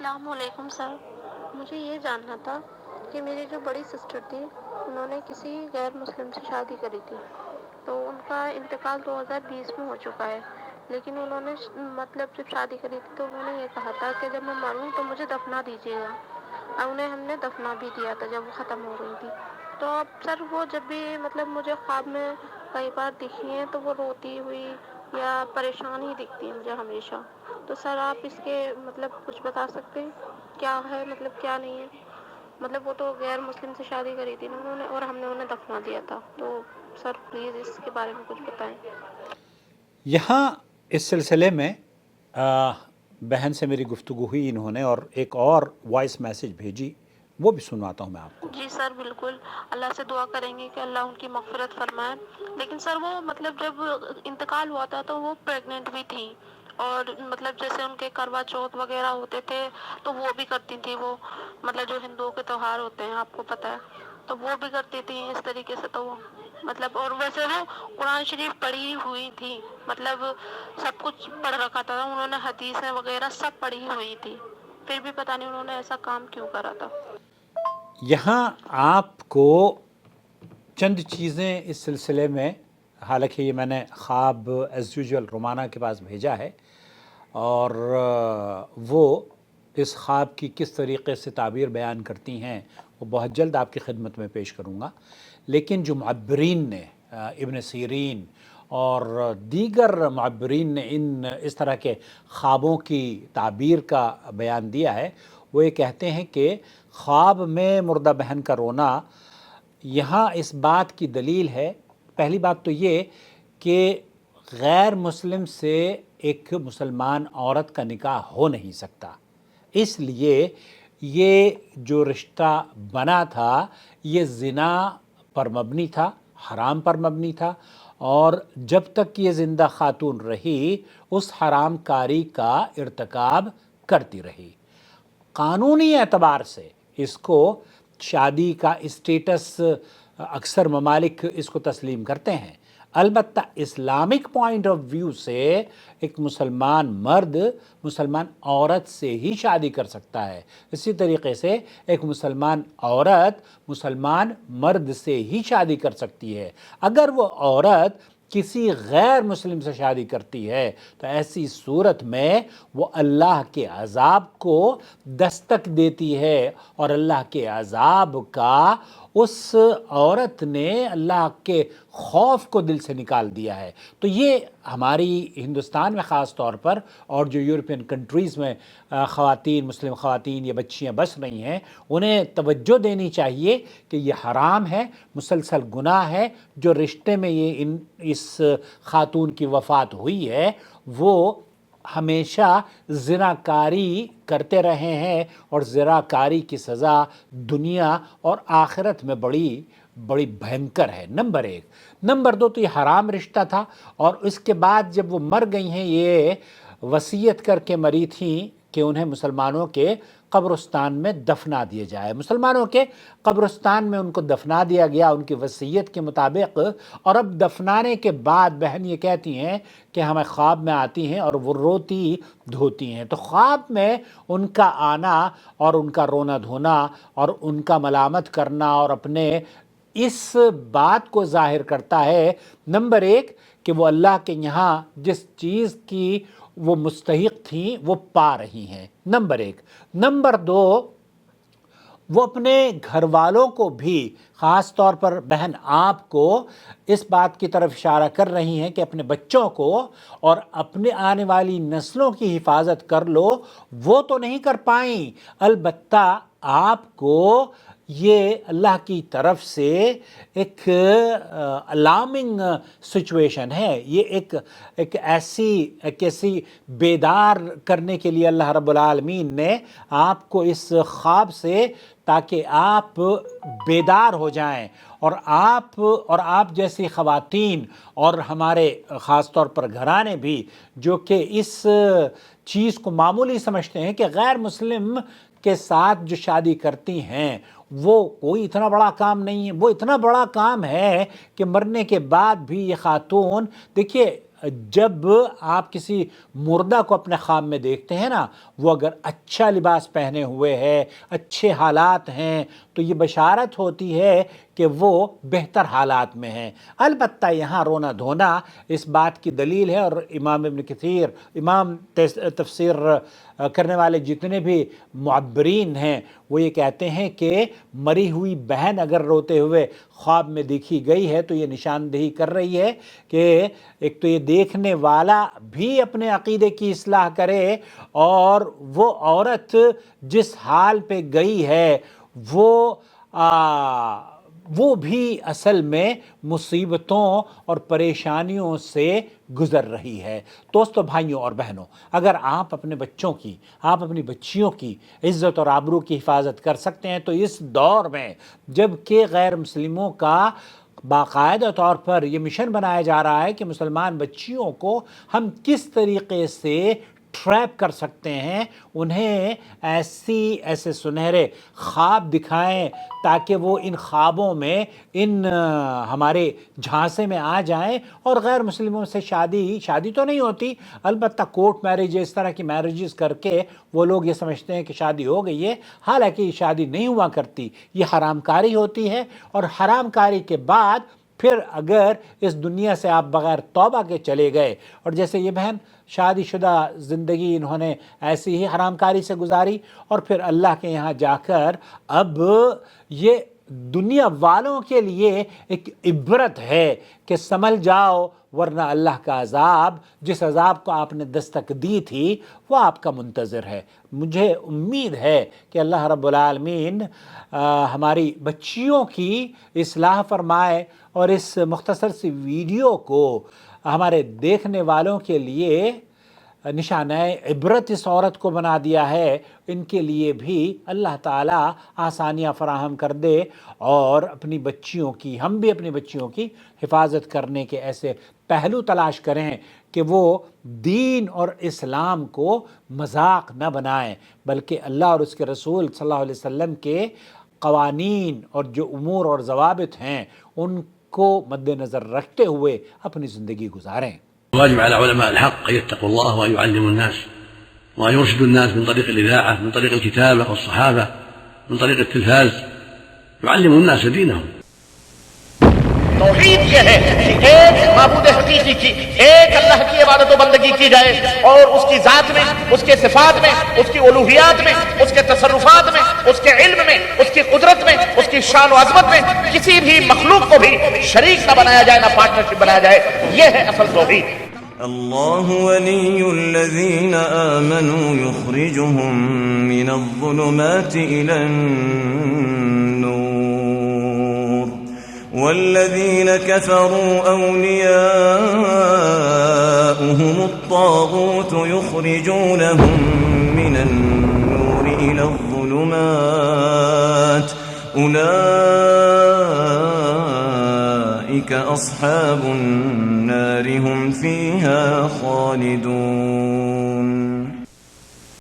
السلام علیکم سر، مجھے یہ جاننا تھا کہ میری جو بڑی سسٹر تھی انہوں نے کسی غیر مسلم سے شادی کری تھی، تو ان کا انتقال 2020 میں ہو چکا ہے، لیکن انہوں نے مطلب جب شادی کری تھی تو انہوں نے یہ کہا تھا کہ جب میں مروں تو مجھے دفنا دیجیے گا، اور انہیں ہم نے دفنا بھی دیا تھا جب وہ ختم ہو گئی تھی۔ تو اب سر وہ جب بھی مطلب مجھے خواب میں کئی بار دکھی ہیں تو وہ روتی ہوئی یا پریشان ہی دکھتی ہیں مجھے ہمیشہ، تو سر آپ اس کے مطلب کچھ بتا سکتے ہیں کیا ہے مطلب کیا نہیں ہے؟ مطلب وہ تو غیر مسلم سے شادی کری تھی نا انہوں نے، اور ہم نے انہیں دفنا دیا تھا، تو سر پلیز اس کے بارے میں کچھ بتائیں۔ یہاں اس سلسلے میں بہن سے میری گفتگو ہوئی انہوں نے، اور ایک اور وائس میسیج بھیجی، وہ بھی سنواتا ہوں میں آپ کو۔ جی سر بالکل، اللہ سے دعا کریں گے کہ اللہ ان کی مغفرت فرمائے۔ لیکن سر وہ مطلب جب انتقال ہوا تھا تو وہ پریگننٹ بھی تھیں، اور مطلب جیسے ان کے کروا چوتھ وغیرہ ہوتے تھے تو وہ بھی کرتی تھیں، وہ مطلب جو ہندوؤں کے تہوار ہوتے ہیں آپ کو پتہ ہے، تو وہ بھی کرتی تھیں اس طریقے سے، تو وہ مطلب اور ویسے وہ قرآن شریف پڑھی ہوئی تھی، مطلب سب کچھ پڑھ رکھا تھا انہوں نے، حدیثیں وغیرہ سب پڑھی ہوئی تھی، پھر بھی پتہ نہیں انہوں نے ایسا کام کیوں کرا تھا۔ یہاں آپ کو چند چیزیں اس سلسلے میں، حالانکہ یہ میں نے خواب ایز یوزول رومانہ کے پاس بھیجا ہے، اور وہ اس خواب کی کس طریقے سے تعبیر بیان کرتی ہیں وہ بہت جلد آپ کی خدمت میں پیش کروں گا، لیکن جو معبرین نے، ابن سیرین اور دیگر معبرین نے اس طرح کے خوابوں کی تعبیر کا بیان دیا ہے، وہ یہ کہتے ہیں کہ خواب میں مردہ بہن کا رونا یہاں اس بات کی دلیل ہے۔ پہلی بات تو یہ کہ غیر مسلم سے ایک مسلمان عورت کا نکاح ہو نہیں سکتا، اس لیے یہ جو رشتہ بنا تھا یہ زنا پر مبنی تھا، حرام پر مبنی تھا، اور جب تک یہ زندہ خاتون رہی اس حرام کاری کا ارتکاب کرتی رہی۔ قانونی اعتبار سے اس کو شادی کا اسٹیٹس اکثر ممالک اس کو تسلیم کرتے ہیں، البتہ اسلامک پوائنٹ آف ویو سے ایک مسلمان مرد مسلمان عورت سے ہی شادی کر سکتا ہے، اسی طریقے سے ایک مسلمان عورت مسلمان مرد سے ہی شادی کر سکتی ہے۔ اگر وہ عورت کسی غیر مسلم سے شادی کرتی ہے تو ایسی صورت میں وہ اللہ کے عذاب کو دستک دیتی ہے، اور اللہ کے عذاب کا اس عورت نے اللہ کے خوف کو دل سے نکال دیا ہے۔ تو یہ ہماری ہندوستان میں خاص طور پر، اور جو یورپین کنٹریز میں خواتین، مسلم خواتین یا بچیاں بس رہی ہیں، انہیں توجہ دینی چاہیے کہ یہ حرام ہے، مسلسل گناہ ہے۔ جو رشتے میں اس خاتون کی وفات ہوئی ہے وہ ہمیشہ زناکاری کرتے رہے ہیں، اور زناکاری کی سزا دنیا اور آخرت میں بڑی بڑی بھینکر ہے، نمبر ایک۔ نمبر دو، تو یہ حرام رشتہ تھا، اور اس کے بعد جب وہ مر گئی ہیں یہ وصیت کر کے مری تھیں کہ انہیں مسلمانوں کے قبرستان میں دفنا دیا جائے۔ مسلمانوں کے قبرستان میں ان کو دفنا دیا گیا ان کی وصیت کے مطابق، اور اب دفنانے کے بعد بہن یہ کہتی ہیں کہ ہمیں خواب میں آتی ہیں اور وہ روتی دھوتی ہیں۔ تو خواب میں ان کا آنا اور ان کا رونا دھونا اور ان کا ملامت کرنا اور اپنے اس بات کو ظاہر کرتا ہے، نمبر ایک کہ وہ اللہ کے یہاں جس چیز کی وہ مستحق تھیں وہ پا رہی ہیں، نمبر ایک۔ نمبر دو، وہ اپنے گھر والوں کو بھی، خاص طور پر بہن آپ کو، اس بات کی طرف اشارہ کر رہی ہیں کہ اپنے بچوں کو اور اپنے آنے والی نسلوں کی حفاظت کر لو۔ وہ تو نہیں کر پائیں، البتہ آپ کو یہ اللہ کی طرف سے ایک الارمنگ سچویشن ہے، یہ ایک ایسی بیدار کرنے کے لیے اللہ رب العالمین نے آپ کو اس خواب سے، تاکہ آپ بیدار ہو جائیں، اور آپ جیسی خواتین اور ہمارے خاص طور پر گھرانے بھی جو کہ اس چیز کو معمولی سمجھتے ہیں کہ غیر مسلم کے ساتھ جو شادی کرتی ہیں وہ کوئی اتنا بڑا کام نہیں ہے، وہ اتنا بڑا کام ہے کہ مرنے کے بعد بھی یہ خاتون، دیکھیے جب آپ کسی مردہ کو اپنے خواب میں دیکھتے ہیں نا، وہ اگر اچھا لباس پہنے ہوئے ہے، اچھے حالات ہیں، تو یہ بشارت ہوتی ہے کہ وہ بہتر حالات میں ہیں۔ البتہ یہاں رونا دھونا اس بات کی دلیل ہے، اور امام ابن کثیر، امام تفسیر کرنے والے جتنے بھی معبرین ہیں وہ یہ کہتے ہیں کہ مری ہوئی بہن اگر روتے ہوئے خواب میں دیکھی گئی ہے تو یہ نشاندہی کر رہی ہے کہ ایک تو یہ دیکھنے والا بھی اپنے عقیدے کی اصلاح کرے، اور وہ عورت جس حال پہ گئی ہے وہ بھی اصل میں مصیبتوں اور پریشانیوں سے گزر رہی ہے۔ دوستو، بھائیوں اور بہنوں، اگر آپ اپنے بچوں کی، آپ اپنی بچیوں کی عزت اور آبرو کی حفاظت کر سکتے ہیں تو اس دور میں جب کہ غیر مسلموں کا باقاعدہ طور پر یہ مشن بنایا جا رہا ہے کہ مسلمان بچیوں کو ہم کس طریقے سے ٹریپ کر سکتے ہیں، انہیں ایسے سنہرے خواب دکھائیں تاکہ وہ ان خوابوں میں ان ہمارے جھانسے میں آ جائیں اور غیر مسلموں سے شادی تو نہیں ہوتی، البتہ کورٹ میرج، اس طرح کی میرجز کر کے وہ لوگ یہ سمجھتے ہیں کہ شادی ہو گئی ہے، حالانکہ یہ شادی نہیں ہوا کرتی، یہ حرام کاری ہوتی ہے، اور حرام کاری کے بعد پھر اگر اس دنیا سے آپ بغیر توبہ کے چلے گئے، اور جیسے یہ بہن شادی شدہ زندگی انہوں نے ایسی ہی حرام کاری سے گزاری، اور پھر اللہ کے یہاں جا کر اب یہ دنیا والوں کے لیے ایک عبرت ہے کہ سنبھل جاؤ، ورنہ اللہ کا عذاب، جس عذاب کو آپ نے دستک دی تھی، وہ آپ کا منتظر ہے۔ مجھے امید ہے کہ اللہ رب العالمین ہماری بچیوں کی اصلاح فرمائے، اور اس مختصر سی ویڈیو کو ہمارے دیکھنے والوں کے لیے نشانہ عبرت اس عورت کو بنا دیا ہے، ان کے لیے بھی اللہ تعالیٰ آسانیاں فراہم کر دے، اور اپنی بچیوں کی، ہم بھی اپنی بچیوں کی حفاظت کرنے کے ایسے پہلو تلاش کریں کہ وہ دین اور اسلام کو مذاق نہ بنائیں، بلکہ اللہ اور اس کے رسول صلی اللہ علیہ وسلم کے قوانین اور جو امور اور ضوابط ہیں ان کو مد نظر رکھتے ہوئے اپنی زندگی گزاریں۔ واجب على علماء الحق أن يتقوا الله وأن يعلموا الناس وأن يرشدوا الناس من طريق الإذاعة، من طريق الكتابة والصحافة، من طريق التلفاز، يعلموا الناس دينهم۔ توحید یہ ہے کہ ایک معبود حقیقی کی، ایک اللہ کی عبادت و بندگی کی جائے، اور اس کی ذات میں، اس کے صفات میں، اس کی الوہیات میں، اس کے تصرفات میں، اس کے علم میں، اس کی قدرت میں، اس کی شان و عظمت میں کسی بھی مخلوق کو بھی شریک نہ بنایا جائے، نہ پارٹنرشپ بنایا جائے۔ یہ ہے اصل توحید۔ اللہ ولی الذین آمنوا یخرجهم من الظلمات إلى النور والذین كفروا أولیاؤهم الطاغوت یخرجونهم من النور إلى الظلمات أولئك أصحاب النار هم فيها خالدون۔